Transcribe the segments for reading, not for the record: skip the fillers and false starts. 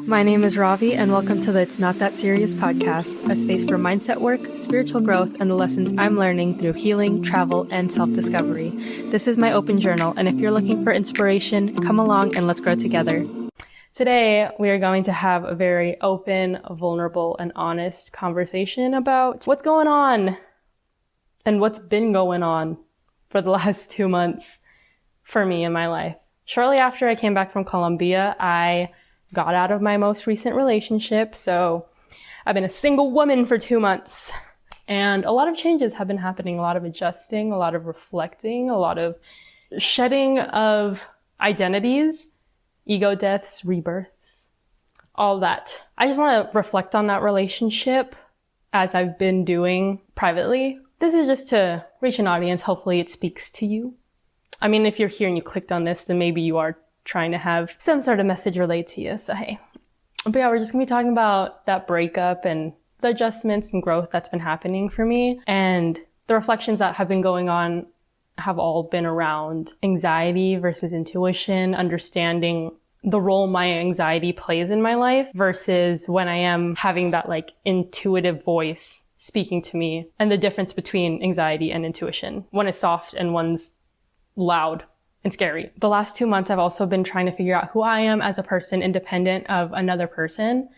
My name is Ravi, and welcome to the It's Not That Serious podcast, a space for mindset work, spiritual growth, and the lessons I'm learning through healing, travel, and self-discovery. This is my open journal, and if you're looking for inspiration, come along and let's grow together. Today, we are going to have a very open, vulnerable, and honest conversation about what's going on and what's been going on for the last 2 months for me in my life. Shortly after I came back from Colombia, I got out of my most recent relationship. So I've been a single woman for 2 months, and a lot of changes have been happening, a lot of adjusting, a lot of reflecting, a lot of shedding of identities, ego deaths, rebirths, all that. I just want to reflect on that relationship as I've been doing privately. This is just to reach an audience. Hopefully it speaks to you. I mean, if you're here and you clicked on this, then maybe you are trying to have some sort of message relate to you. So, hey. But yeah, we're just going to be talking about that breakup and the adjustments and growth that's been happening for me. And the reflections that have been going on have all been around anxiety versus intuition, understanding the role my anxiety plays in my life versus when I am having that like intuitive voice speaking to me, and the difference between anxiety and intuition. One is soft and one's loud and scary. The last 2 months, I've also been trying to figure out who I am as a person independent of another person.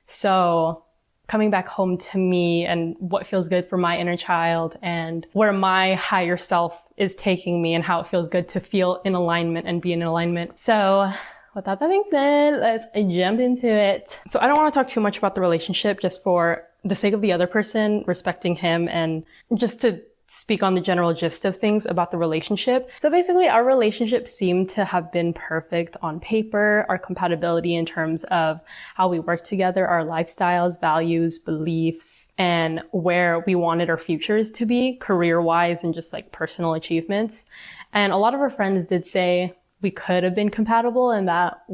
So coming back home to me and what feels good for my inner child and where my higher self is taking me and how it feels good to feel in alignment and be in alignment. So with that being said, let's jump into it. So I don't want to talk too much about the relationship, just for the sake of the other person, respecting him, and just to speak on the general gist of things about the relationship. So basically, our relationship seemed to have been perfect on paper. Our compatibility in terms of how we work together, our lifestyles, values, beliefs, and where we wanted our futures to be career-wise and just like personal achievements. And a lot of our friends did say we could have been compatible and that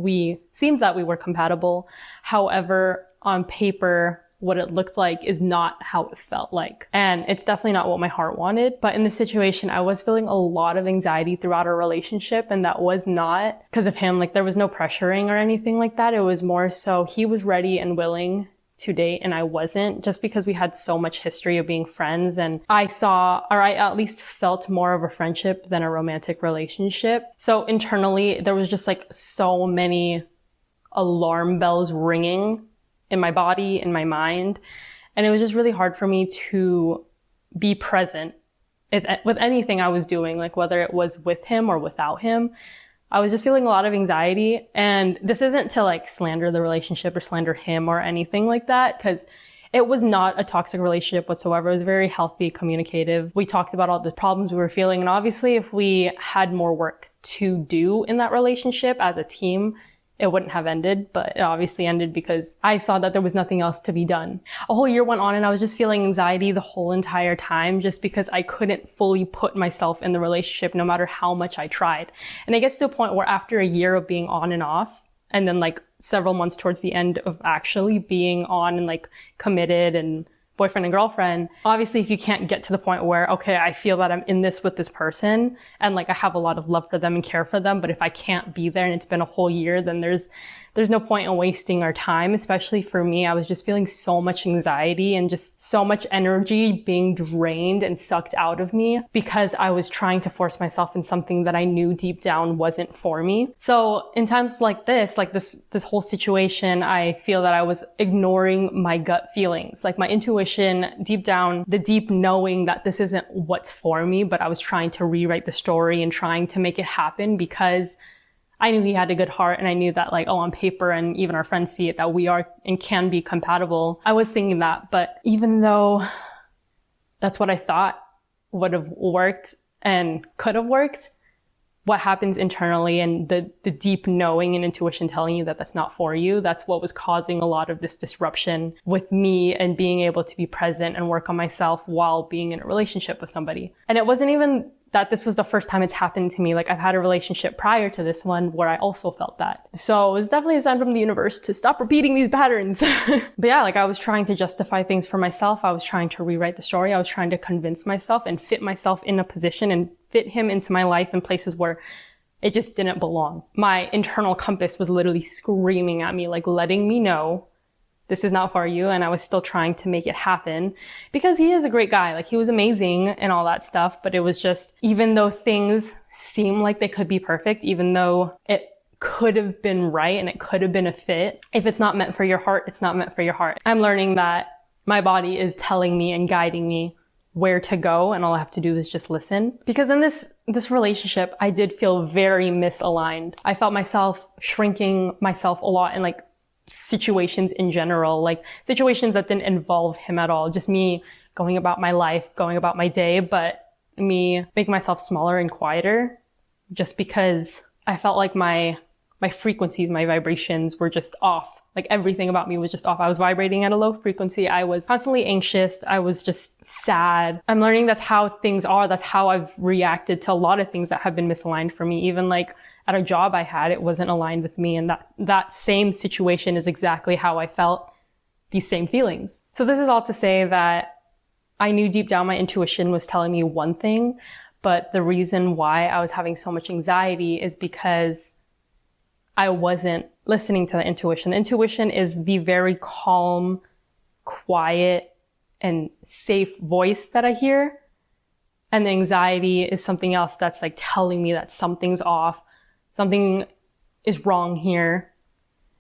seemed that we were compatible. However, on paper, what it looked like is not how it felt like. And it's definitely not what my heart wanted. But in this situation, I was feeling a lot of anxiety throughout our relationship. And that was not because of him. Like, there was no pressuring or anything like that. It was more so he was ready and willing to date and I wasn't, just because we had so much history of being friends. And I at least felt more of a friendship than a romantic relationship. So internally, there was just like so many alarm bells ringing in my body, in my mind. And it was just really hard for me to be present with anything I was doing, like whether it was with him or without him. I was just feeling a lot of anxiety. And this isn't to like slander the relationship or slander him or anything like that, because it was not a toxic relationship whatsoever. It was very healthy, communicative. We talked about all the problems we were feeling. And obviously, if we had more work to do in that relationship as a team, it wouldn't have ended, but it obviously ended because I saw that there was nothing else to be done. A whole year went on and I was just feeling anxiety the whole entire time, just because I couldn't fully put myself in the relationship no matter how much I tried. And it gets to a point where after a year of being on and off, and then like several months towards the end of actually being on and like committed and boyfriend and girlfriend, obviously if you can't get to the point where, okay, I feel that I'm in this with this person and like I have a lot of love for them and care for them, but if I can't be there and it's been a whole year, then there's no point in wasting our time. Especially for me, I was just feeling so much anxiety and just so much energy being drained and sucked out of me because I was trying to force myself in something that I knew deep down wasn't for me. So in times like this whole situation, I feel that I was ignoring my gut feelings, like my intuition deep down, the deep knowing that this isn't what's for me, but I was trying to rewrite the story and trying to make it happen because I knew he had a good heart, and I knew that like, on paper, and even our friends see it, that we are and can be compatible. I was thinking that, but even though that's what I thought would have worked and could have worked, what happens internally and the deep knowing and intuition telling you that that's not for you, that's what was causing a lot of this disruption with me and being able to be present and work on myself while being in a relationship with somebody. And it wasn't even that this was the first time it's happened to me. Like, I've had a relationship prior to this one where I also felt that. So it was definitely a sign from the universe to stop repeating these patterns. But yeah, like, I was trying to justify things for myself. I was trying to rewrite the story. I was trying to convince myself and fit myself in a position and fit him into my life in places where it just didn't belong. My internal compass was literally screaming at me, like letting me know this is not for you. And I was still trying to make it happen because he is a great guy. Like he was amazing and all that stuff. But it was just, even though things seem like they could be perfect, even though it could have been right and it could have been a fit, if it's not meant for your heart, it's not meant for your heart. I'm learning that my body is telling me and guiding me where to go, and all I have to do is just listen. Because in this relationship, I did feel very misaligned. I felt myself shrinking myself a lot in like situations in general, like situations that didn't involve him at all. Just me going about my life, going about my day, but me making myself smaller and quieter just because I felt like my frequencies, my vibrations were just off. Like everything about me was just off. I was vibrating at a low frequency. I was constantly anxious. I was just sad. I'm learning that's how things are. That's how I've reacted to a lot of things that have been misaligned for me. Even like at a job I had, it wasn't aligned with me. And that same situation is exactly how I felt these same feelings. So this is all to say that I knew deep down my intuition was telling me one thing, but the reason why I was having so much anxiety is because I wasn't listening to the intuition. Intuition is the very calm, quiet, and safe voice that I hear. And the anxiety is something else that's like telling me that something's off, something is wrong here.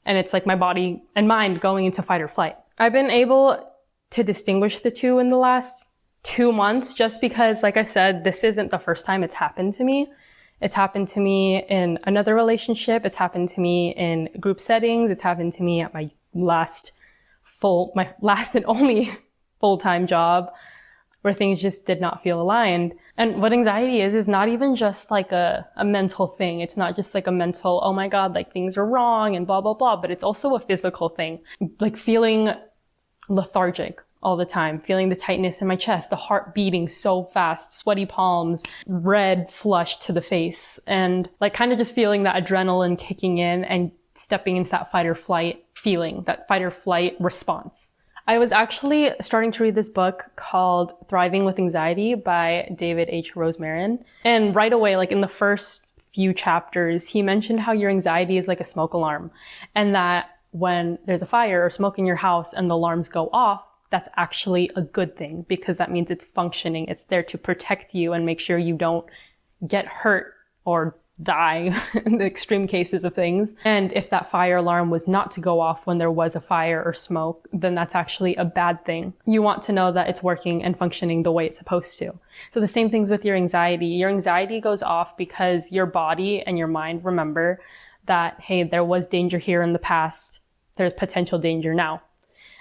And it's like my body and mind going into fight or flight. I've been able to distinguish the two in the last 2 months just because, like I said, this isn't the first time it's happened to me. It's happened to me in another relationship. It's happened to me in group settings. It's happened to me at my last and only full-time job where things just did not feel aligned. And what anxiety is not even just like a mental thing. It's not just like a mental, oh my God, like things are wrong and blah, blah, blah. But it's also a physical thing, like feeling lethargic all the time, feeling the tightness in my chest, the heart beating so fast, sweaty palms, red flush to the face, and like kind of just feeling that adrenaline kicking in and stepping into that fight or flight feeling, that fight or flight response. I was actually starting to read this book called Thriving with Anxiety by David H. Rosemarin. And right away, like in the first few chapters, he mentioned how your anxiety is like a smoke alarm, and that when there's a fire or smoke in your house and the alarms go off, that's actually a good thing because that means it's functioning. It's there to protect you and make sure you don't get hurt or die in the extreme cases of things. And if that fire alarm was not to go off when there was a fire or smoke, then that's actually a bad thing. You want to know that it's working and functioning the way it's supposed to. So the same things with your anxiety. Your anxiety goes off because your body and your mind remember that, hey, there was danger here in the past. There's potential danger now.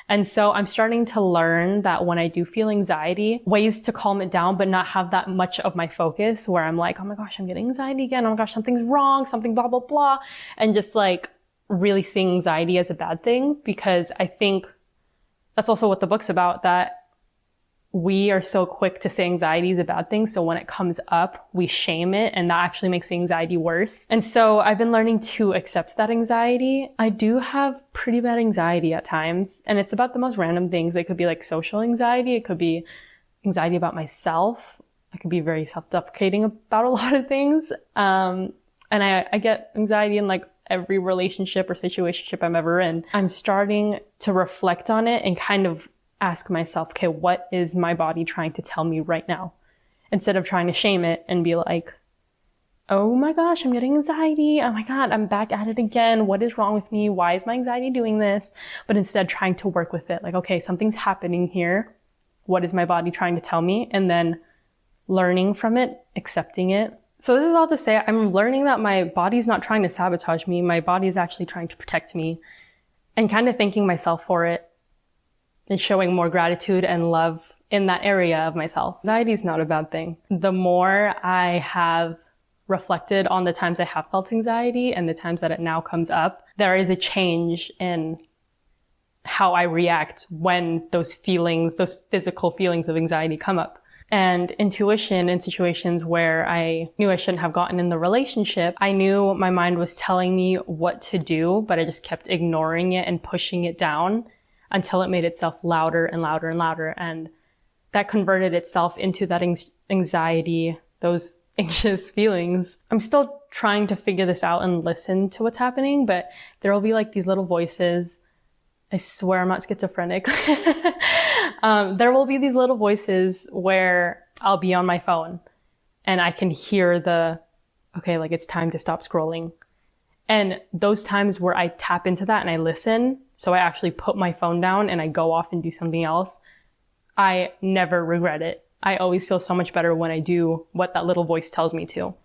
And so I'm starting to learn that when I do feel anxiety, ways to calm it down, but not have that much of my focus where I'm like, oh my gosh, I'm getting anxiety again. Oh my gosh, something's wrong, something blah, blah, blah. And just like really seeing anxiety as a bad thing, because I think that's also what the book's about, that we are so quick to say anxiety is a bad thing. So when it comes up, we shame it, and that actually makes the anxiety worse. And so I've been learning to accept that anxiety. I do have pretty bad anxiety at times, and it's about the most random things. It could be like social anxiety. It could be anxiety about myself. I could be very self-deprecating about a lot of things. And I get anxiety in like every relationship or situationship I'm ever in. I'm starting to reflect on it and kind of ask myself, okay, what is my body trying to tell me right now? Instead of trying to shame it and be like, oh my gosh, I'm getting anxiety. Oh my God, I'm back at it again. What is wrong with me? Why is my anxiety doing this? But instead trying to work with it. Like, okay, something's happening here. What is my body trying to tell me? And then learning from it, accepting it. So this is all to say, I'm learning that my body's not trying to sabotage me. My body is actually trying to protect me, and kind of thanking myself for it and showing more gratitude and love in that area of myself. Anxiety is not a bad thing. The more I have reflected on the times I have felt anxiety and the times that it now comes up, there is a change in how I react when those feelings, those physical feelings of anxiety come up. And intuition in situations where I knew I shouldn't have gotten in the relationship, I knew my mind was telling me what to do, but I just kept ignoring it and pushing it down until it made itself louder and louder and louder. And that converted itself into that anxiety, those anxious feelings. I'm still trying to figure this out and listen to what's happening, but there will be like these little voices. I swear I'm not schizophrenic. There will be these little voices where I'll be on my phone and I can hear okay, like it's time to stop scrolling. And those times where I tap into that and I listen, so I actually put my phone down and I go off and do something else, I never regret it. I always feel so much better when I do what that little voice tells me to.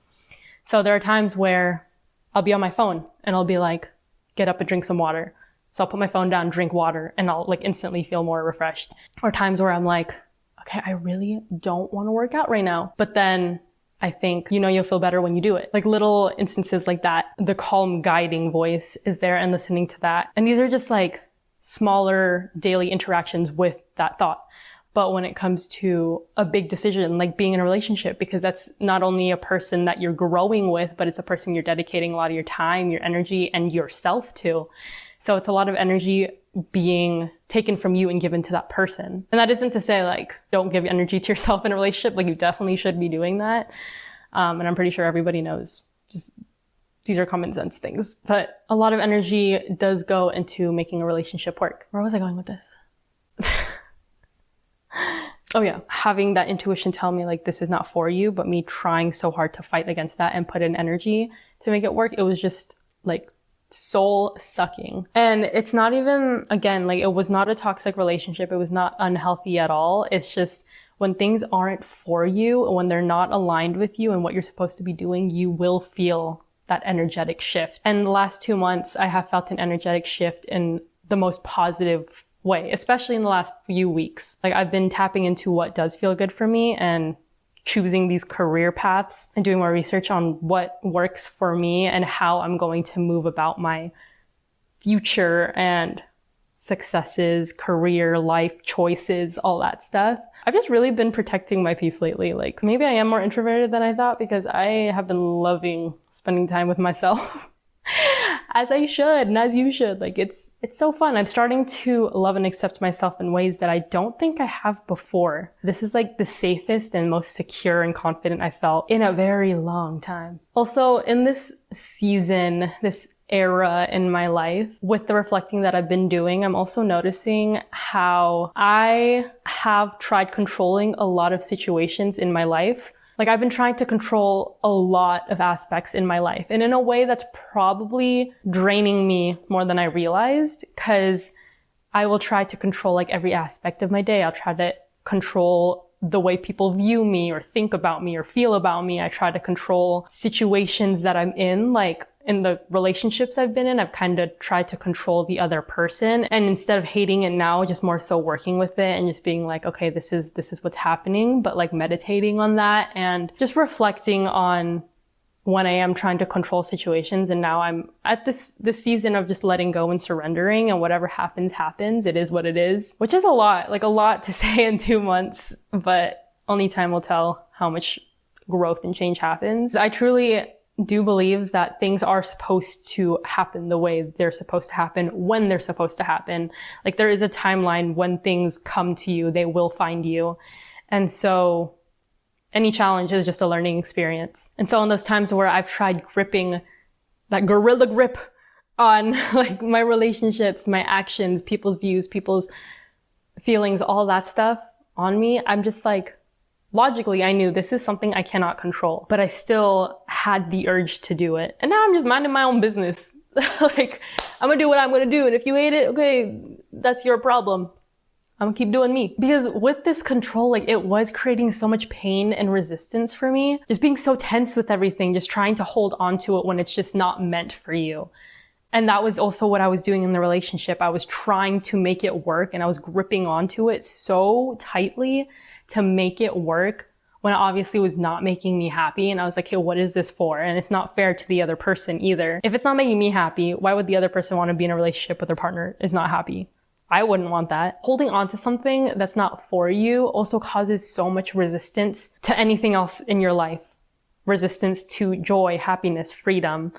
So there are times where I'll be on my phone and I'll be like, get up and drink some water. So I'll put my phone down, drink water, and I'll like instantly feel more refreshed. Or times where I'm like, okay, I really don't want to work out right now. But then I think, you'll feel better when you do it. Like little instances like that, the calm guiding voice is there and listening to that. And these are just like smaller daily interactions with that thought. But when it comes to a big decision, like being in a relationship, because that's not only a person that you're growing with, but it's a person you're dedicating a lot of your time, your energy, and yourself to. So it's a lot of energy being taken from you and given to that person. And that isn't to say like, don't give energy to yourself in a relationship. Like you definitely should be doing that. And I'm pretty sure everybody knows, just these are common sense things, but a lot of energy does go into making a relationship work. Where was I going with this? Oh yeah. Having that intuition tell me like, this is not for you, but me trying so hard to fight against that and put in energy to make it work. It was just like soul sucking. And it's not even, again, like it was not a toxic relationship. It was not unhealthy at all. It's just when things aren't for you, when they're not aligned with you and what you're supposed to be doing, you will feel that energetic shift. And the last 2 months, I have felt an energetic shift in the most positive way, especially in the last few weeks. Like I've been tapping into what does feel good for me and choosing these career paths and doing more research on what works for me and how I'm going to move about my future and successes, career, life choices, all that stuff. I've just really been protecting my peace lately. Like maybe I am more introverted than I thought because I have been loving spending time with myself as I should and as you should. Like it's so fun. I'm starting to love and accept myself in ways that I don't think I have before. This is like the safest and most secure and confident I felt in a very long time. Also, in this season, this era in my life, with the reflecting that I've been doing, I'm also noticing how I have tried controlling a lot of situations in my life. Like I've been trying to control a lot of aspects in my life, and in a way that's probably draining me more than I realized, because I will try to control like every aspect of my day. I'll try to control the way people view me or think about me or feel about me. I try to control situations that I'm in, like in the relationships I've been in, I've kind of tried to control the other person. And instead of hating it now, just more so working with it and just being like, okay, this is what's happening, but like meditating on that and just reflecting on when I am trying to control situations. And now I'm at this season of just letting go and surrendering, and whatever happens, happens. It is what it is, which is a lot to say in 2 months, but only time will tell how much growth and change happens. I truly do believe that things are supposed to happen the way they're supposed to happen when they're supposed to happen. Like there is a timeline when things come to you, they will find you. And so any challenge is just a learning experience. And so in those times where I've tried gripping that gorilla grip on like my relationships, my actions, people's views, people's feelings, all that stuff on me, I'm just like, logically, I knew this is something I cannot control, but I still had the urge to do it. And now I'm just minding my own business. Like, I'm gonna do what I'm gonna do. And if you hate it, okay, that's your problem. I'm gonna keep doing me. Because with this control, like it was creating so much pain and resistance for me. Just being so tense with everything, just trying to hold on to it when it's just not meant for you. And that was also what I was doing in the relationship. I was trying to make it work and I was gripping onto it so tightly to make it work when it obviously was not making me happy. And I was like, hey, what is this for? And it's not fair to the other person either. If it's not making me happy, why would the other person want to be in a relationship with their partner is not happy? I wouldn't want that. Holding on to something that's not for you also causes so much resistance to anything else in your life. Resistance to joy, happiness, freedom.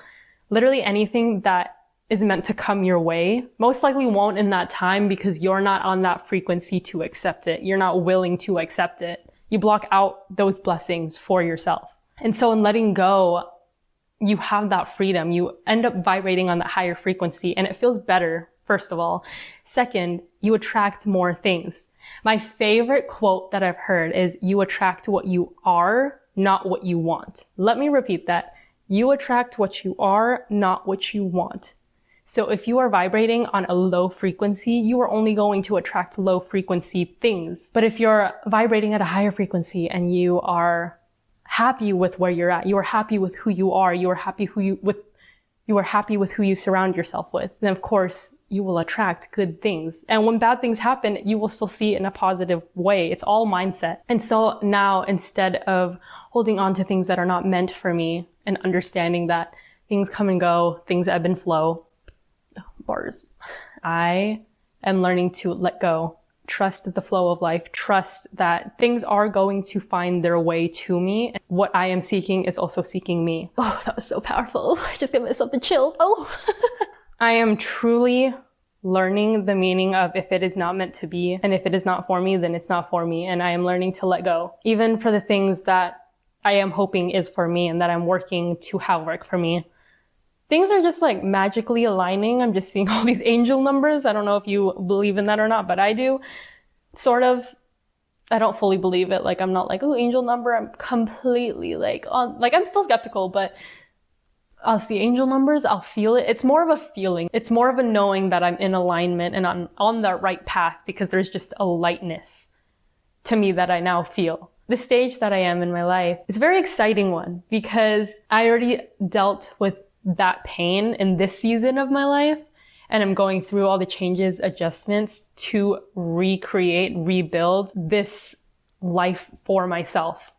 Literally anything that is meant to come your way most likely won't in that time because you're not on that frequency to accept it. You're not willing to accept it. You block out those blessings for yourself. And so in letting go, you have that freedom. You end up vibrating on that higher frequency and it feels better, first of all. Second, you attract more things. My favorite quote that I've heard is, you attract what you are, not what you want. Let me repeat that. You attract what you are, not what you want. So if you are vibrating on a low frequency, you are only going to attract low frequency things. But if you're vibrating at a higher frequency and you are happy with where you're at, you are happy with who you are, you are happy with who you surround yourself with, then of course you will attract good things. And when bad things happen, you will still see it in a positive way. It's all mindset. And so now, instead of holding on to things that are not meant for me and understanding that things come and go, things ebb and flow, I am learning to let go, trust the flow of life, trust that things are going to find their way to me. What I am seeking is also seeking me. Oh, that was so powerful. I just gave myself the chill. Oh, I am truly learning the meaning of, if it is not meant to be, and if it is not for me, then it's not for me. And I am learning to let go, even for the things that I am hoping is for me and that I'm working to have work for me. Things are just like magically aligning. I'm just seeing all these angel numbers. I don't know if you believe in that or not, but I do. Sort of. I don't fully believe it. Like, I'm not like, oh, angel number. I'm completely like I'm still skeptical, but I'll see angel numbers. I'll feel it. It's more of a feeling. It's more of a knowing that I'm in alignment and I'm on the right path, because there's just a lightness to me that I now feel. The stage that I am in my life is a very exciting one, because I already dealt with that pain in this season of my life, and I'm going through all the changes, adjustments to recreate, rebuild this life for myself,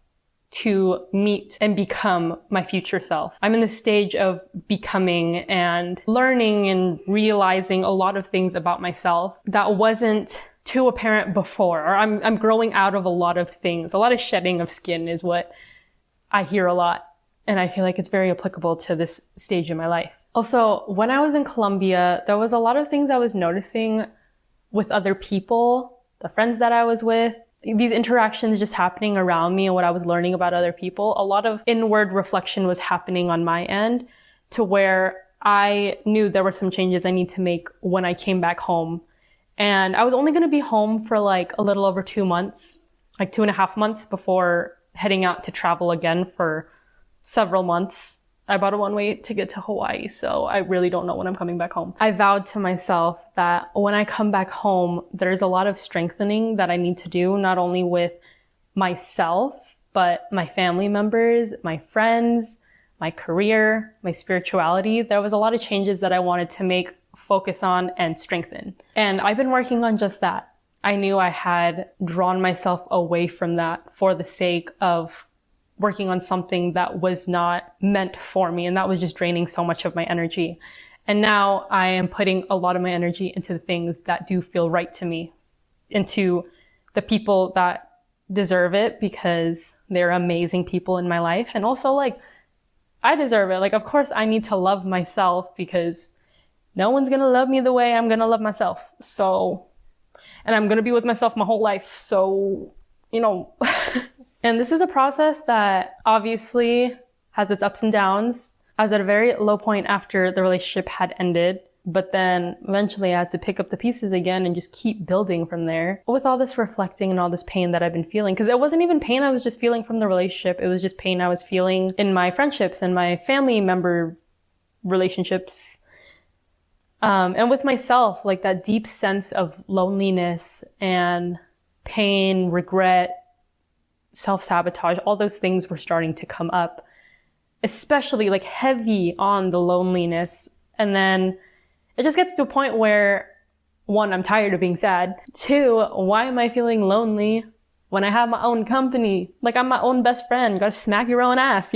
to meet and become my future self. I'm in the stage of becoming and learning and realizing a lot of things about myself that wasn't too apparent before, or I'm growing out of a lot of things. A lot of shedding of skin is what I hear a lot. And I feel like it's very applicable to this stage in my life. Also, when I was in Colombia, there was a lot of things I was noticing with other people, the friends that I was with, these interactions just happening around me and what I was learning about other people. A lot of inward reflection was happening on my end, to where I knew there were some changes I need to make when I came back home. And I was only going to be home for like a little over 2 months, like 2.5 months, before heading out to travel again for several months. I bought a one-way ticket to Hawaii, so I really don't know when I'm coming back home. I vowed to myself that when I come back home, there's a lot of strengthening that I need to do, not only with myself, but my family members, my friends, my career, my spirituality. There was a lot of changes that I wanted to make, focus on, and strengthen. And I've been working on just that. I knew I had drawn myself away from that for the sake of working on something that was not meant for me, and that was just draining so much of my energy. And now I am putting a lot of my energy into the things that do feel right to me, into the people that deserve it, because they're amazing people in my life. And also, like, I deserve it. Like, of course I need to love myself, because no one's gonna love me the way I'm gonna love myself. So, and I'm gonna be with myself my whole life. So, And this is a process that obviously has its ups and downs. I was at a very low point after the relationship had ended, but then eventually I had to pick up the pieces again and just keep building from there. With all this reflecting and all this pain that I've been feeling, because it wasn't even pain I was just feeling from the relationship. It was just pain I was feeling in my friendships and my family member relationships. And with myself, like that deep sense of loneliness and pain, regret, self-sabotage, all those things were starting to come up, especially like heavy on the loneliness. And then it just gets to a point where, one, I'm tired of being sad. Two, why am I feeling lonely when I have my own company? Like, I'm my own best friend. You gotta smack your own ass,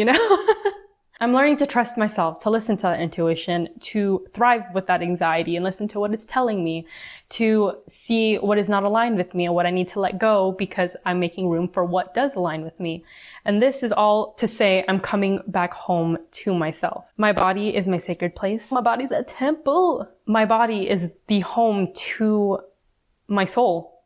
I'm learning to trust myself, to listen to that intuition, to thrive with that anxiety and listen to what it's telling me, to see what is not aligned with me and what I need to let go, because I'm making room for what does align with me. And this is all to say I'm coming back home to myself. My body is my sacred place. My body's a temple. My body is the home to my soul,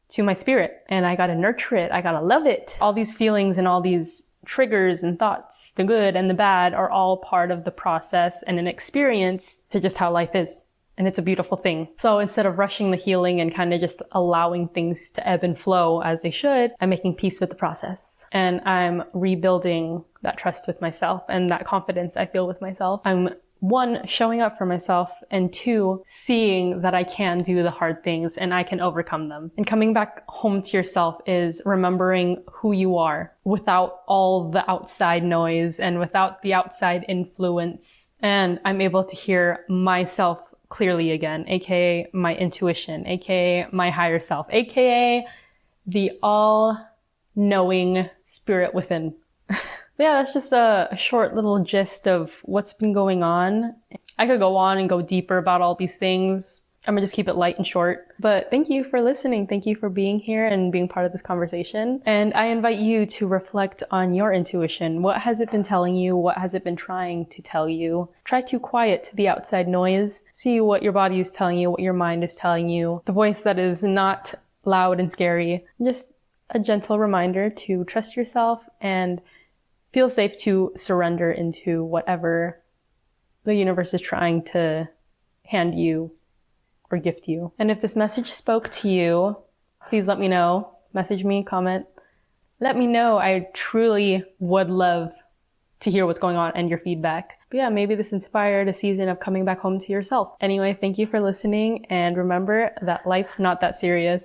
to my spirit, and I gotta nurture it. I gotta love it. All these feelings and all these triggers and thoughts, the good and the bad, are all part of the process and an experience to just how life is. And it's a beautiful thing. So instead of rushing the healing and kind of just allowing things to ebb and flow as they should, I'm making peace with the process. And I'm rebuilding that trust with myself and that confidence I feel with myself. I'm, one, showing up for myself, and two, seeing that I can do the hard things and I can overcome them. And coming back home to yourself is remembering who you are without all the outside noise and without the outside influence. And I'm able to hear myself clearly again, aka my intuition, aka my higher self, aka the all-knowing spirit within. Yeah, that's just a short little gist of what's been going on. I could go on and go deeper about all these things. I'm gonna just keep it light and short. But thank you for listening. Thank you for being here and being part of this conversation. And I invite you to reflect on your intuition. What has it been telling you? What has it been trying to tell you? Try to quiet the outside noise. See what your body is telling you, what your mind is telling you. The voice that is not loud and scary. Just a gentle reminder to trust yourself and feel safe to surrender into whatever the universe is trying to hand you or gift you. And if this message spoke to you, please let me know. Message me, comment. Let me know. I truly would love to hear what's going on and your feedback. But yeah, maybe this inspired a season of coming back home to yourself. Anyway, thank you for listening, and remember that life's not that serious.